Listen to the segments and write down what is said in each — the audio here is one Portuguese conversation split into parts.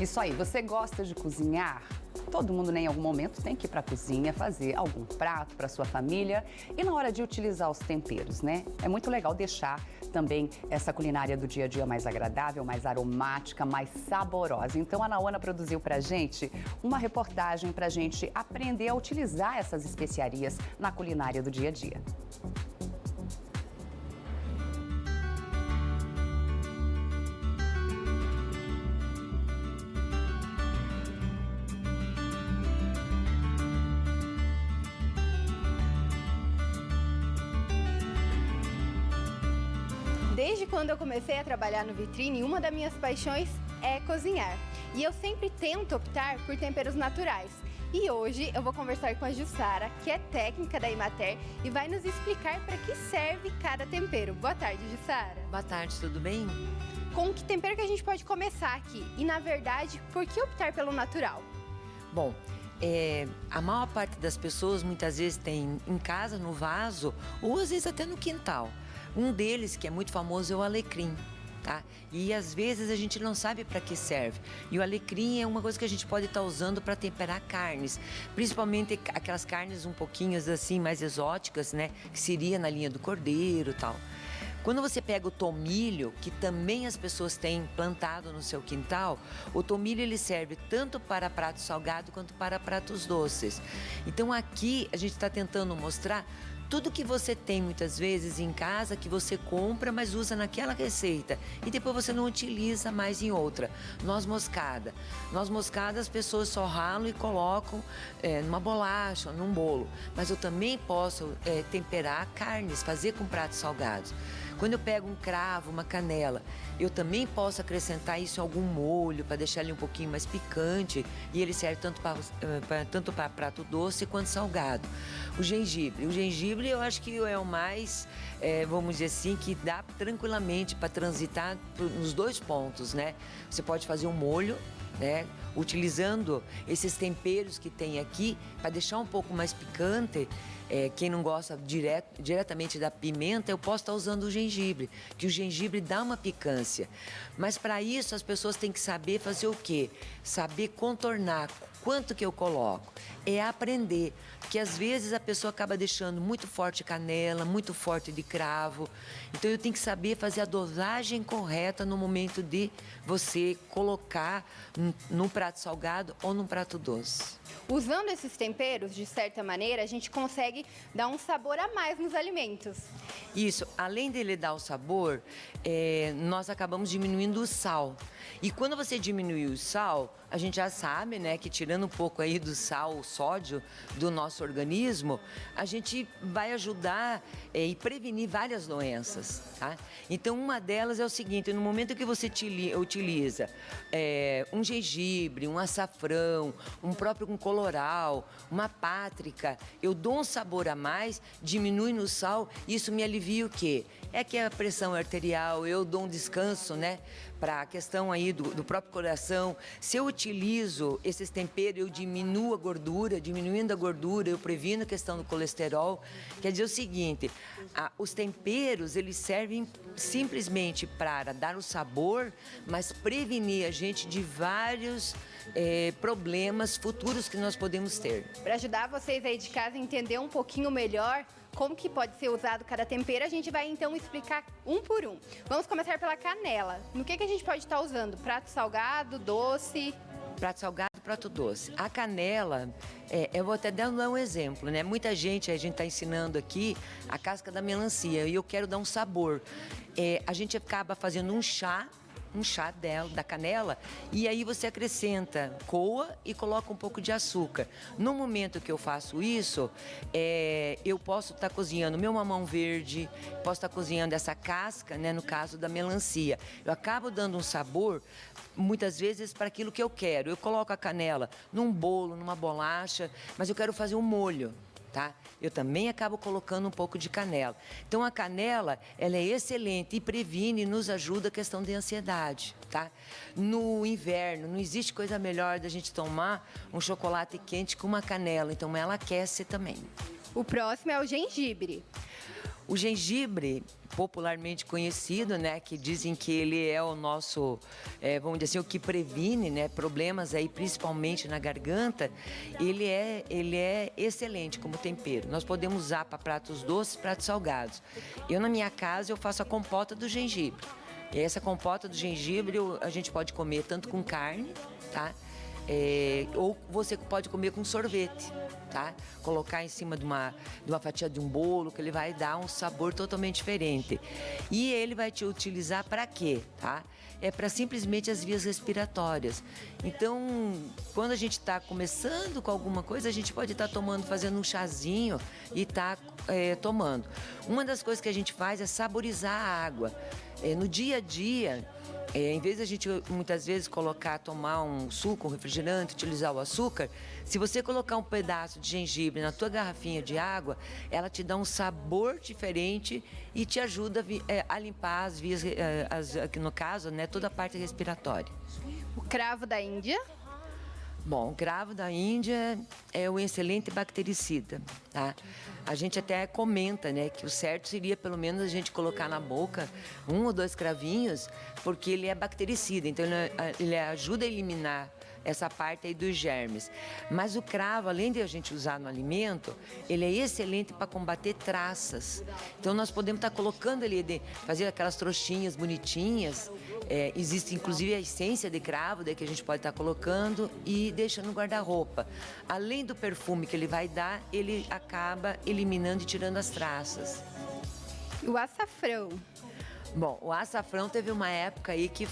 Isso aí, você gosta de cozinhar? Todo mundo, né, em algum momento, tem que ir para a cozinha fazer algum prato para sua família. E na hora de utilizar os temperos, né? É muito legal deixar também essa culinária do dia a dia mais agradável, mais aromática, mais saborosa. Então, a Naona produziu para a gente uma reportagem para a gente aprender a utilizar essas especiarias na culinária do dia a dia. Desde quando eu comecei a trabalhar no Vitrine, uma das minhas paixões é cozinhar. E eu sempre tento optar por temperos naturais. E hoje eu vou conversar com a Jussara, que é técnica da Emater, e vai nos explicar para que serve cada tempero. Boa tarde, Jussara. Boa tarde, tudo bem? Com que tempero que a gente pode começar aqui? E, na verdade, por que optar pelo natural? Bom, a maior parte das pessoas muitas vezes tem em casa, no vaso, ou às vezes até no quintal. Um deles, que é muito famoso, é o alecrim, tá? E às vezes a gente não sabe para que serve. E o alecrim é uma coisa que a gente pode estar usando para temperar carnes, principalmente aquelas carnes um pouquinho assim mais exóticas, né? Que seria na linha do cordeiro e tal. Quando você pega o tomilho, que também as pessoas têm plantado no seu quintal, o tomilho ele serve tanto para prato salgado quanto para pratos doces. Então aqui a gente está tentando mostrar tudo que você tem muitas vezes em casa, que você compra, mas usa naquela receita e depois você não utiliza mais em outra. Noz moscada. Noz moscada as pessoas só ralam e colocam numa bolacha, num bolo. Mas eu também posso temperar carnes, fazer com pratos salgados. Quando eu pego um cravo, uma canela, eu também posso acrescentar isso em algum molho para deixar ele um pouquinho mais picante e ele serve tanto para prato doce quanto salgado. O gengibre eu acho que é o mais, vamos dizer assim, que dá tranquilamente para transitar nos dois pontos, né? Você pode fazer um molho, né? Utilizando esses temperos que tem aqui para deixar um pouco mais picante. Quem não gosta diretamente da pimenta, eu posso estar usando o gengibre, que o gengibre dá uma picância. Mas para isso as pessoas têm que saber fazer o quê? Saber contornar quanto que eu coloco. É aprender, porque às vezes a pessoa acaba deixando muito forte canela, muito forte de cravo. Então eu tenho que saber fazer a dosagem correta no momento de você colocar num prato salgado ou num prato doce. Usando esses temperos, de certa maneira, a gente consegue dar um sabor a mais nos alimentos. Isso, além dele dar o sabor, nós acabamos diminuindo o sal. E quando você diminui o sal, a gente já sabe, né, que tirando um pouco aí do sal, o sódio do nosso organismo, a gente vai ajudar e prevenir várias doenças, tá? Então, uma delas é o seguinte, no momento que você utiliza um gengibre, um açafrão, um colorau, uma páprica, eu dou um sabor a mais, diminui no sal, isso me alivia o quê? É que a pressão arterial, eu dou um descanso, né, para a questão aí do próprio coração. Se eu utilizo esses temperos, eu diminuo a gordura, diminuindo a gordura, eu previno a questão do colesterol. Quer dizer o seguinte, os temperos, eles servem simplesmente para dar o sabor, mas prevenir a gente de vários problemas futuros que nós podemos ter. Para ajudar vocês aí de casa a entender um pouquinho melhor como que pode ser usado cada tempero, a gente vai então explicar um por um. Vamos começar pela canela. No que a gente pode estar usando? Prato salgado, doce? Prato salgado e prato doce. A canela, eu vou até dar um exemplo, né? Muita gente, a gente está ensinando aqui a casca da melancia e eu quero dar um sabor. A gente acaba fazendo um chá da canela, e aí você acrescenta coa e coloca um pouco de açúcar. No momento que eu faço isso, eu posso estar cozinhando meu mamão verde, posso estar cozinhando essa casca, né, no caso da melancia. Eu acabo dando um sabor, muitas vezes, para aquilo que eu quero. Eu coloco a canela num bolo, numa bolacha, mas eu quero fazer um molho. Tá? Eu também acabo colocando um pouco de canela. Então a canela, ela é excelente e previne e nos ajuda a questão de ansiedade, tá? No inverno, não existe coisa melhor da gente tomar um chocolate quente com uma canela, então ela aquece também. O próximo é o gengibre. O gengibre, popularmente conhecido, né, que dizem que ele é o nosso, vamos dizer assim, o que previne, né, problemas aí, principalmente na garganta, ele é excelente como tempero. Nós podemos usar para pratos doces, pratos salgados. Na minha casa, eu faço a compota do gengibre. E essa compota do gengibre a gente pode comer tanto com carne, tá? Ou você pode comer com sorvete, tá? Colocar em cima de uma fatia de um bolo, que ele vai dar um sabor totalmente diferente. E ele vai te utilizar para quê, tá? É para simplesmente as vias respiratórias. Então, quando a gente está começando com alguma coisa, a gente pode estar fazendo um chazinho e tomando. Uma das coisas que a gente faz é saborizar a água. No dia a dia, em vez de a gente muitas vezes tomar um suco, um refrigerante, utilizar o açúcar, se você colocar um pedaço de gengibre na tua garrafinha de água, ela te dá um sabor diferente e te ajuda a limpar as vias, no caso, né, toda a parte respiratória. O cravo da Índia? Bom, o cravo da Índia é um excelente bactericida, tá? A gente até comenta, né, que o certo seria pelo menos a gente colocar na boca 1 ou 2 cravinhos, porque ele é bactericida, então ele ajuda a eliminar essa parte aí dos germes. Mas o cravo, além de a gente usar no alimento, ele é excelente para combater traças. Então nós podemos estar colocando ele, fazer aquelas trouxinhas bonitinhas. Existe inclusive a essência de cravo, daí que a gente pode estar colocando e deixando no guarda-roupa. Além do perfume que ele vai dar, ele acaba eliminando e tirando as traças. E o açafrão? Bom, o açafrão teve uma época aí que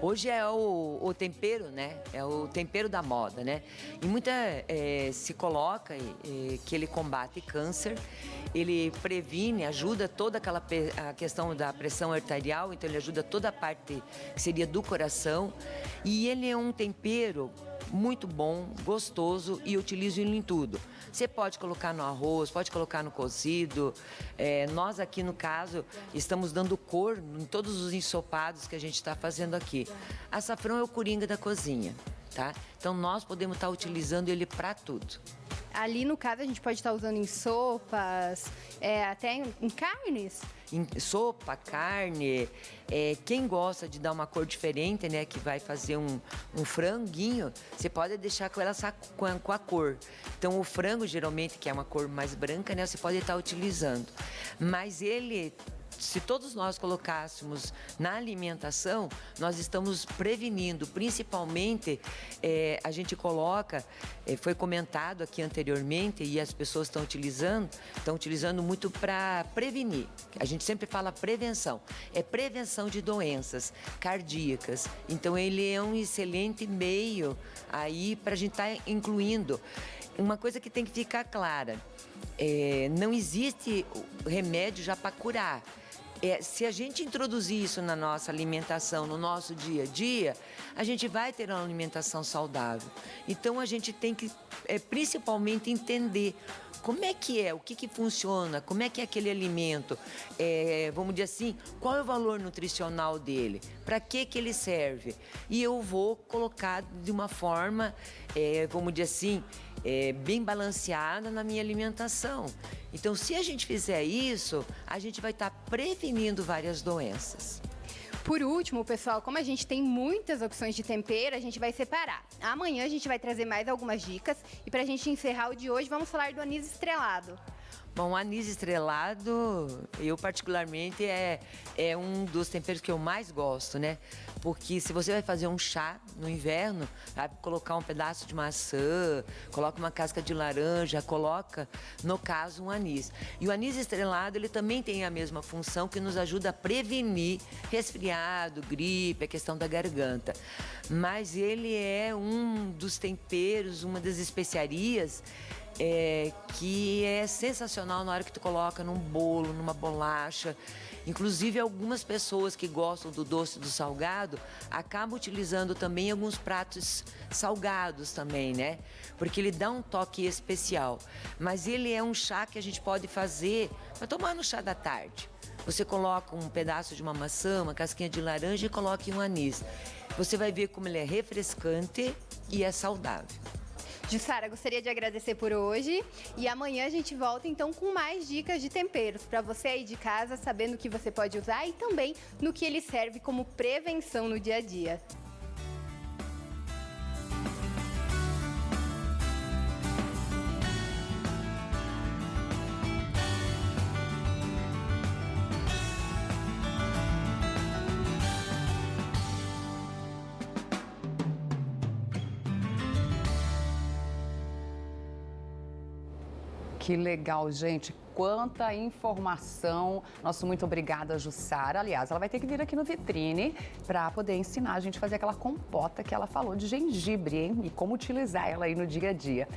hoje é o tempero, né? É o tempero da moda, né? E se coloca que ele combate câncer, ele previne, ajuda toda a questão da pressão arterial, então ele ajuda toda a parte que seria do coração. E ele é um tempero muito bom, gostoso e utilizo ele em tudo. Você pode colocar no arroz, pode colocar no cozido. Nós aqui, no caso, estamos dando cor em todos os ensopados que a gente está fazendo aqui. Açafrão é o coringa da cozinha, tá? Então nós podemos estar utilizando ele para tudo. Ali, no caso, a gente pode estar usando em sopas, até em carnes. Em sopa, carne, quem gosta de dar uma cor diferente, né, que vai fazer um franguinho, você pode deixar com a cor. Então, o frango, geralmente, que é uma cor mais branca, né, você pode estar utilizando. Mas se todos nós colocássemos na alimentação, nós estamos prevenindo, principalmente, a gente coloca, foi comentado aqui anteriormente e as pessoas estão utilizando muito para prevenir. A gente sempre fala prevenção, é prevenção de doenças cardíacas. Então ele é um excelente meio aí para a gente estar incluindo. Uma coisa que tem que ficar clara, não existe remédio já para curar. Se a gente introduzir isso na nossa alimentação, no nosso dia a dia, a gente vai ter uma alimentação saudável. Então, a gente tem que, principalmente, entender como é que o que funciona, como é que é aquele alimento, vamos dizer assim, qual é o valor nutricional dele, para que ele serve. E eu vou colocar de uma forma, vamos dizer assim, bem balanceada na minha alimentação. Então, se a gente fizer isso, a gente vai estar prevenindo várias doenças. Por último, pessoal, como a gente tem muitas opções de tempero, a gente vai separar. Amanhã a gente vai trazer mais algumas dicas. E para a gente encerrar o de hoje, vamos falar do anis estrelado. Bom, o anis estrelado, eu particularmente, é um dos temperos que eu mais gosto, né? Porque se você vai fazer um chá no inverno, vai colocar um pedaço de maçã, coloca uma casca de laranja, coloca, no caso, um anis. E o anis estrelado, ele também tem a mesma função que nos ajuda a prevenir resfriado, gripe, a questão da garganta. Mas ele é um dos temperos, uma das especiarias que é sensacional na hora que tu coloca num bolo, numa bolacha. Inclusive, algumas pessoas que gostam do doce e do salgado acabam utilizando também alguns pratos salgados também, né? Porque ele dá um toque especial. Mas ele é um chá que a gente pode fazer para tomar no chá da tarde. Você coloca um pedaço de uma maçã, uma casquinha de laranja e coloca um anis. Você vai ver como ele é refrescante e é saudável. Jussara, gostaria de agradecer por hoje e amanhã a gente volta então com mais dicas de temperos para você aí de casa, sabendo o que você pode usar e também no que ele serve como prevenção no dia a dia. Que legal, gente. Quanta informação. Nosso muito obrigada, Jussara. Aliás, ela vai ter que vir aqui no Vitrine para poder ensinar a gente a fazer aquela compota que ela falou de gengibre, hein? E como utilizar ela aí no dia a dia.